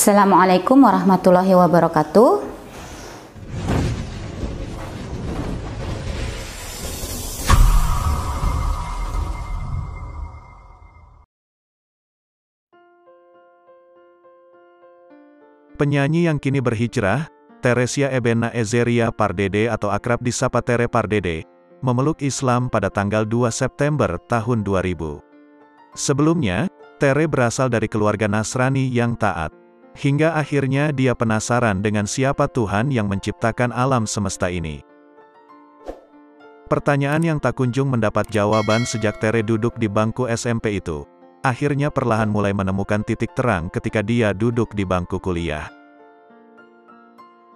Assalamualaikum warahmatullahi wabarakatuh. Penyanyi yang kini berhijrah, Teresia Ebena Ezeria Pardede atau akrab disapa Tere Pardede, memeluk Islam pada tanggal 2 September tahun 2000. Sebelumnya, Tere berasal dari keluarga Nasrani yang taat. Hingga akhirnya dia penasaran dengan siapa Tuhan yang menciptakan alam semesta ini. Pertanyaan yang tak kunjung mendapat jawaban sejak Tere duduk di bangku SMP itu, akhirnya perlahan mulai menemukan titik terang ketika dia duduk di bangku kuliah.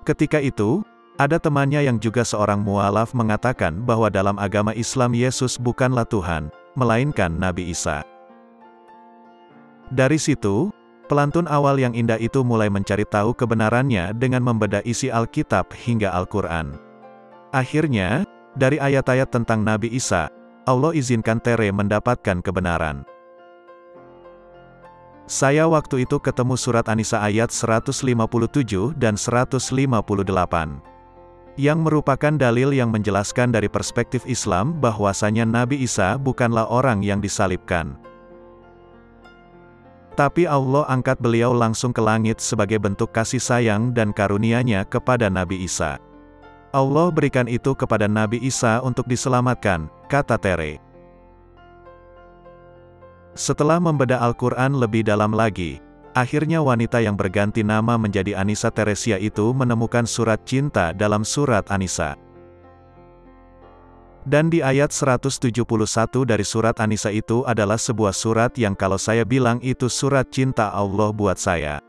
Ketika itu, ada temannya yang juga seorang mualaf mengatakan bahwa dalam agama Islam Yesus bukanlah Tuhan, melainkan Nabi Isa. Dari situ, pelantun awal yang indah itu mulai mencari tahu kebenarannya dengan membedah isi Alkitab hingga Al-Quran. Akhirnya, dari ayat-ayat tentang Nabi Isa, Allah izinkan Tere mendapatkan kebenaran. Saya waktu itu ketemu surat An-Nisa ayat 157 dan 158. Yang merupakan dalil yang menjelaskan dari perspektif Islam bahwasanya Nabi Isa bukanlah orang yang disalibkan. Tapi Allah angkat beliau langsung ke langit sebagai bentuk kasih sayang dan karunia-Nya kepada Nabi Isa. Allah berikan itu kepada Nabi Isa untuk diselamatkan, kata Tere. Setelah membedah Al-Quran lebih dalam lagi, akhirnya wanita yang berganti nama menjadi Anissa Teresia itu menemukan surat cinta dalam surat An-Nisa. Dan di ayat 171 dari surat An-Nisa itu adalah sebuah surat yang kalau saya bilang itu surat cinta Allah buat saya.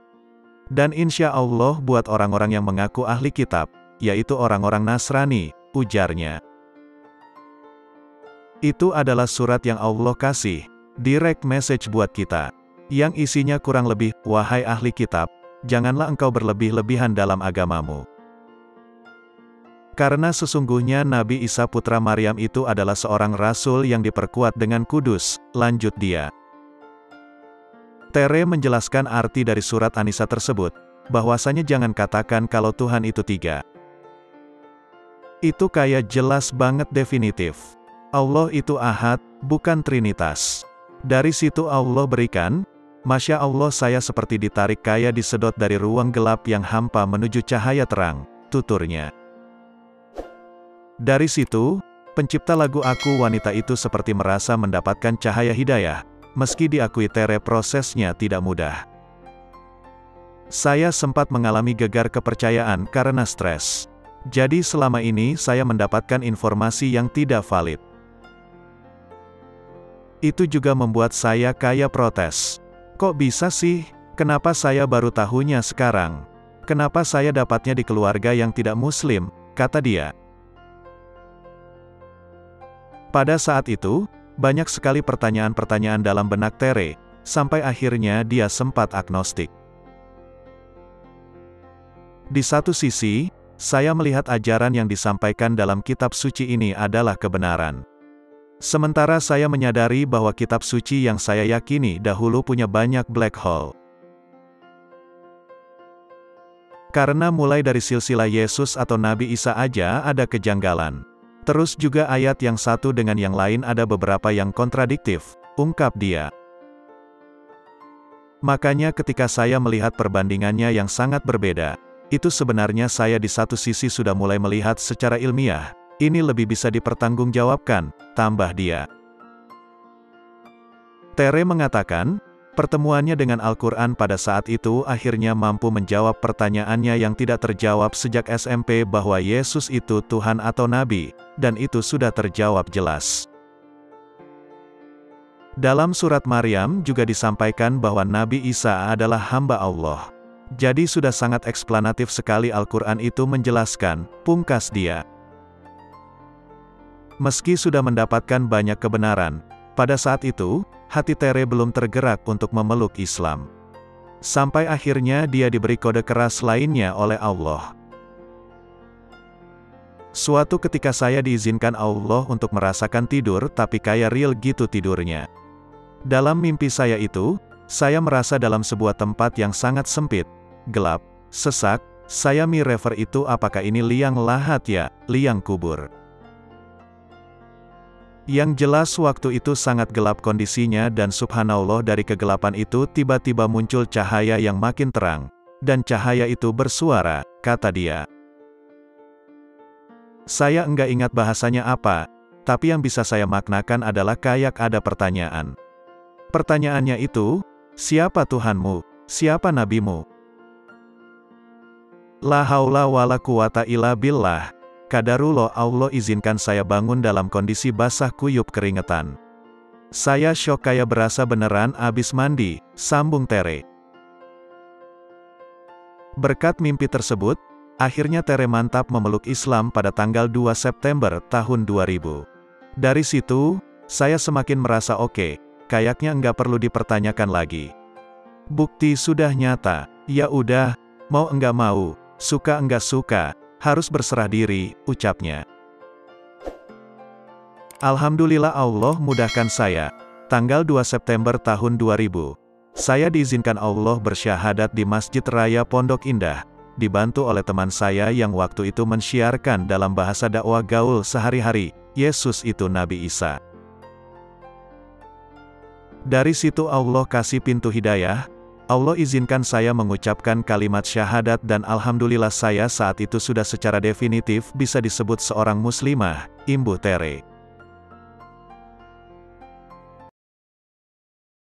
Dan insya Allah buat orang-orang yang mengaku ahli kitab, yaitu orang-orang Nasrani, ujarnya. Itu adalah surat yang Allah kasih, direct message buat kita, yang isinya kurang lebih, wahai ahli kitab, janganlah engkau berlebih-lebihan dalam agamamu. Karena sesungguhnya Nabi Isa putra Maryam itu adalah seorang rasul yang diperkuat dengan kudus, lanjut dia. Tere menjelaskan arti dari surat An-Nisa tersebut, bahwasanya jangan katakan kalau Tuhan itu tiga. Itu kayak jelas banget definitif. Allah itu ahad, bukan trinitas. Dari situ Allah berikan, Masya Allah saya seperti ditarik kayak disedot dari ruang gelap yang hampa menuju cahaya terang, tuturnya. Dari situ, pencipta lagu Aku Wanita itu seperti merasa mendapatkan cahaya hidayah, meski diakui Tere prosesnya tidak mudah. Saya sempat mengalami gegar kepercayaan karena stres. Jadi selama ini saya mendapatkan informasi yang tidak valid. Itu juga membuat saya kayak protes. Kok bisa sih? Kenapa saya baru tahunya sekarang? Kenapa saya dapatnya di keluarga yang tidak muslim? Kata dia. Pada saat itu, banyak sekali pertanyaan-pertanyaan dalam benak Tere, sampai akhirnya dia sempat agnostik. Di satu sisi, saya melihat ajaran yang disampaikan dalam kitab suci ini adalah kebenaran. Sementara saya menyadari bahwa kitab suci yang saya yakini dahulu punya banyak black hole. Karena mulai dari silsilah Yesus atau Nabi Isa aja ada kejanggalan. Terus juga ayat yang satu dengan yang lain ada beberapa yang kontradiktif, ungkap dia. Makanya ketika saya melihat perbandingannya yang sangat berbeda, itu sebenarnya saya di satu sisi sudah mulai melihat secara ilmiah, ini lebih bisa dipertanggungjawabkan, tambah dia. Tere mengatakan, pertemuannya dengan Al-Quran pada saat itu akhirnya mampu menjawab pertanyaannya yang tidak terjawab sejak SMP bahwa Yesus itu Tuhan atau Nabi, dan itu sudah terjawab jelas. Dalam surat Maryam juga disampaikan bahwa Nabi Isa adalah hamba Allah. Jadi sudah sangat eksplanatif sekali Al-Quran itu menjelaskan, pungkas dia. Meski sudah mendapatkan banyak kebenaran, pada saat itu, hati Tere belum tergerak untuk memeluk Islam. Sampai akhirnya dia diberi kode keras lainnya oleh Allah. Suatu ketika saya diizinkan Allah untuk merasakan tidur tapi kayak real gitu tidurnya. Dalam mimpi saya itu, saya merasa dalam sebuah tempat yang sangat sempit, gelap, sesak. Saya mi refer itu apakah ini liang lahat ya, liang kubur. Yang jelas waktu itu sangat gelap kondisinya dan subhanallah dari kegelapan itu tiba-tiba muncul cahaya yang makin terang. Dan cahaya itu bersuara, kata dia. Saya enggak ingat bahasanya apa, tapi yang bisa saya maknakan adalah kayak ada pertanyaan. Pertanyaannya itu, siapa Tuhanmu, siapa nabimu? La haula wala quwata illa billah. Qadarullah, Allah izinkan saya bangun dalam kondisi basah kuyup keringetan. Saya syok kayak berasa beneran abis mandi, sambung Tere. Berkat mimpi tersebut, akhirnya Tere mantap memeluk Islam pada tanggal 2 September tahun 2000. Dari situ, saya semakin merasa oke, kayaknya nggak perlu dipertanyakan lagi. Bukti sudah nyata, ya udah, mau enggak mau, suka enggak suka, harus berserah diri, ucapnya. Alhamdulillah Allah mudahkan saya. Tanggal 2 September tahun 2000, saya diizinkan Allah bersyahadat di Masjid Raya Pondok Indah, dibantu oleh teman saya yang waktu itu mensyiarkan dalam bahasa dakwah gaul sehari-hari, Yesus itu Nabi Isa. Dari situ Allah kasih pintu hidayah, Allah izinkan saya mengucapkan kalimat syahadat dan alhamdulillah saya saat itu sudah secara definitif bisa disebut seorang muslimah, imbuh Tere.